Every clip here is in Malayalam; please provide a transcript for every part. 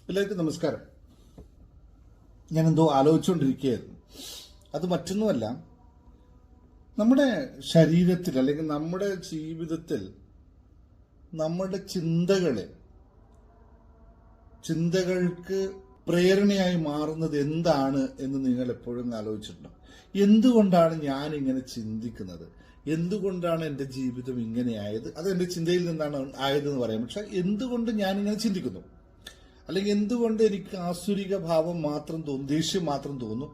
എല്ലാവർക്കും നമസ്കാരം. ഞാനെന്തോ ആലോചിച്ചുകൊണ്ടിരിക്കുകയായിരുന്നു. അത് മറ്റൊന്നുമല്ല, നമ്മുടെ ശരീരത്തിൽ അല്ലെങ്കിൽ നമ്മുടെ ജീവിതത്തിൽ നമ്മുടെ ചിന്തകൾക്ക് പ്രേരണയായി മാറുന്നത് എന്താണ് എന്ന് നിങ്ങൾ എപ്പോഴും ആലോചിച്ചിട്ടുണ്ടോ? എന്തുകൊണ്ടാണ് ഞാൻ ഇങ്ങനെ ചിന്തിക്കുന്നത്? എന്തുകൊണ്ടാണ് എൻ്റെ ജീവിതം ഇങ്ങനെയായത്? അത് എൻ്റെ ചിന്തയിൽ നിന്നാണ് ആയതെന്ന് പറയാം. പക്ഷെ എന്തുകൊണ്ട് ഞാൻ ഇങ്ങനെ ചിന്തിക്കുന്നു, അല്ലെങ്കിൽ എന്തുകൊണ്ട് എനിക്ക് ആസുരിക ഭാവം മാത്രം തോന്നുന്നു, ദേഷ്യം മാത്രം തോന്നുന്നു,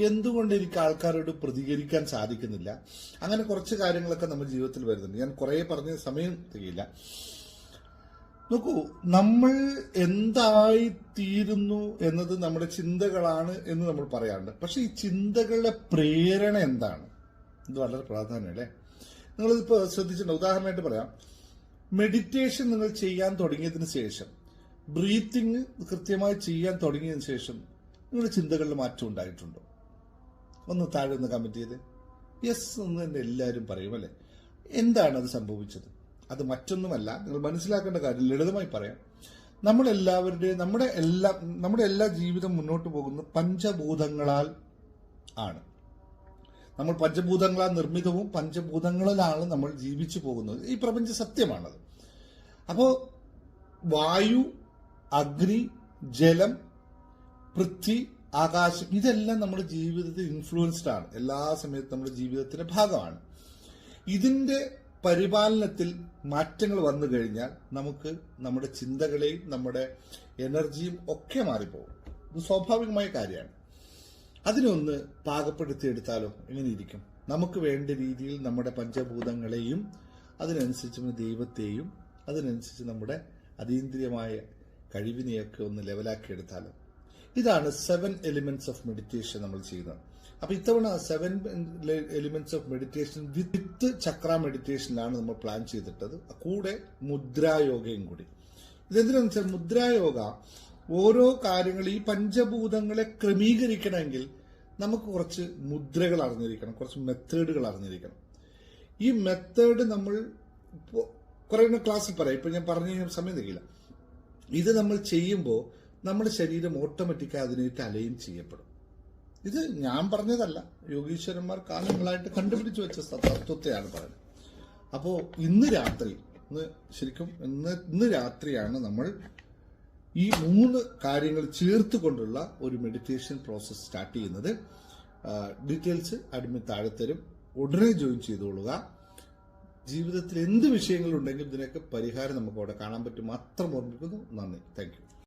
എന്തുകൊണ്ട് എനിക്ക് ആൾക്കാരോട് പ്രതികരിക്കാൻ സാധിക്കുന്നില്ല? അങ്ങനെ കുറച്ച് കാര്യങ്ങളൊക്കെ നമ്മുടെ ജീവിതത്തിൽ വരുന്നുണ്ട്. ഞാൻ കുറെ പറഞ്ഞ സമയം തികയില്ല. നോക്കൂ, നമ്മൾ എന്തായി തീരുന്നു എന്നത് നമ്മുടെ ചിന്തകളാണ് എന്ന് നമ്മൾ പറയാറുണ്ട്. പക്ഷെ ഈ ചിന്തകളുടെ പ്രേരണ എന്താണ്? ഇത് വളരെ പ്രാധാന്യമല്ലേ. നിങ്ങളിപ്പോ ശ്രദ്ധിച്ചിട്ടുണ്ട്. ഉദാഹരണമായിട്ട് പറയാം, മെഡിറ്റേഷൻ നിങ്ങൾ ചെയ്യാൻ തുടങ്ങിയതിന് ശേഷം, ബ്രീത്തിങ് കൃത്യമായി ചെയ്യാൻ തുടങ്ങിയതിന് ശേഷം നിങ്ങളുടെ ചിന്തകളിൽ മാറ്റം ഉണ്ടായിട്ടുണ്ടോ? ഒന്ന് താഴെ ഒന്ന് കമന്റ് ചെയ്ത് യെസ് എന്ന് തന്നെ എല്ലാവരും പറയും അല്ലേ. എന്താണ് അത് സംഭവിച്ചത്? അത് മറ്റൊന്നുമല്ല, നിങ്ങൾ മനസ്സിലാക്കേണ്ട കാര്യം ലളിതമായി പറയാം. നമ്മുടെ എല്ലാ ജീവിതം മുന്നോട്ട് പോകുന്നത് പഞ്ചഭൂതങ്ങളാൽ ആണ്. നമ്മൾ പഞ്ചഭൂതങ്ങളാൽ നിർമ്മിതവും പഞ്ചഭൂതങ്ങളിലാണ് നമ്മൾ ജീവിച്ചു പോകുന്നത്. ഈ പ്രപഞ്ച സത്യമാണത്. അപ്പോ വായു, അഗ്നി, ജലം, പൃഥ്വി, ആകാശം, ഇതെല്ലാം നമ്മുടെ ജീവിതത്തിൽ ഇൻഫ്ലുവൻസ്ഡ് ആണ്. എല്ലാ സമയത്തും നമ്മുടെ ജീവിതത്തിന്റെ ഭാഗമാണ്. ഇതിന്റെ പരിപാലനത്തിൽ മാറ്റങ്ങൾ വന്നു കഴിഞ്ഞാൽ നമുക്ക് നമ്മുടെ ചിന്തകളെയും നമ്മുടെ എനർജിയും ഒക്കെ മാറിപ്പോകും. ഇത് സ്വാഭാവികമായ കാര്യമാണ്. അതിനൊന്ന് പാകപ്പെടുത്തിയെടുത്താലോ എങ്ങനെയിരിക്കും? നമുക്ക് വേണ്ട രീതിയിൽ നമ്മുടെ പഞ്ചഭൂതങ്ങളെയും അതിനനുസരിച്ച് ദൈവത്തെയും അതിനനുസരിച്ച് നമ്മുടെ അതീന്ദ്രിയമായ കഴിവിനെയൊക്കെ ഒന്ന് ലെവലാക്കി എടുത്താലോ. ഇതാണ് 7 എലിമെന്റ്സ് ഓഫ് മെഡിറ്റേഷൻ നമ്മൾ ചെയ്യുന്നത്. അപ്പൊ ഇത്തവണ 7 എലിമെന്റ്സ് ഓഫ് മെഡിറ്റേഷൻ വിത്ത് ചക്ര മെഡിറ്റേഷനിലാണ് നമ്മൾ പ്ലാൻ ചെയ്തിട്ടത്. കൂടെ മുദ്രായോഗയും കൂടി. ഇതെന്തിനാന്ന് വെച്ചാൽ, മുദ്രായോഗ ഓരോ കാര്യങ്ങൾ ഈ പഞ്ചഭൂതങ്ങളെ ക്രമീകരിക്കണമെങ്കിൽ നമുക്ക് കുറച്ച് മുദ്രകൾ അറിഞ്ഞിരിക്കണം, കുറച്ച് മെത്തേഡുകൾ അറിഞ്ഞിരിക്കണം. ഈ മെത്തേഡ് നമ്മൾ കുറെ ക്ലാസ്സിൽ പറയാം. ഇപ്പൊ ഞാൻ പറഞ്ഞ സമയം തികയില്ല. ഇത് നമ്മൾ ചെയ്യുമ്പോൾ നമ്മുടെ ശരീരം ഓട്ടോമാറ്റിക്കായി അതിനായിട്ട് അലൈൻ ചെയ്യപ്പെടും. ഇത് ഞാൻ പറഞ്ഞതല്ല, യോഗീശ്വരന്മാർ കാലങ്ങളായിട്ട് കണ്ടുപിടിച്ചു വെച്ച തത്വത്തെയാണ് പറയുന്നത്. അപ്പോ ഇന്ന് രാത്രിയാണ് നമ്മൾ ഈ 3 കാര്യങ്ങൾ ചേർത്തുകൊണ്ടുള്ള ഒരു മെഡിറ്റേഷൻ പ്രോസസ് സ്റ്റാർട്ട് ചെയ്യുന്നത്. ഡീറ്റെയിൽസ് അഡ്മിൻ താഴെ തരും. ഉടനെ ജോയിൻ ചെയ്തുകൊള്ളുക. ജീവിതത്തിൽ എന്ത് വിഷയങ്ങളുണ്ടെങ്കിലും ഇതിനൊക്കെ പരിഹാരം നമുക്ക് അവിടെ കാണാൻ പറ്റും. മാത്രം ഓർമ്മിക്കുന്നു. നന്ദി. Thank you.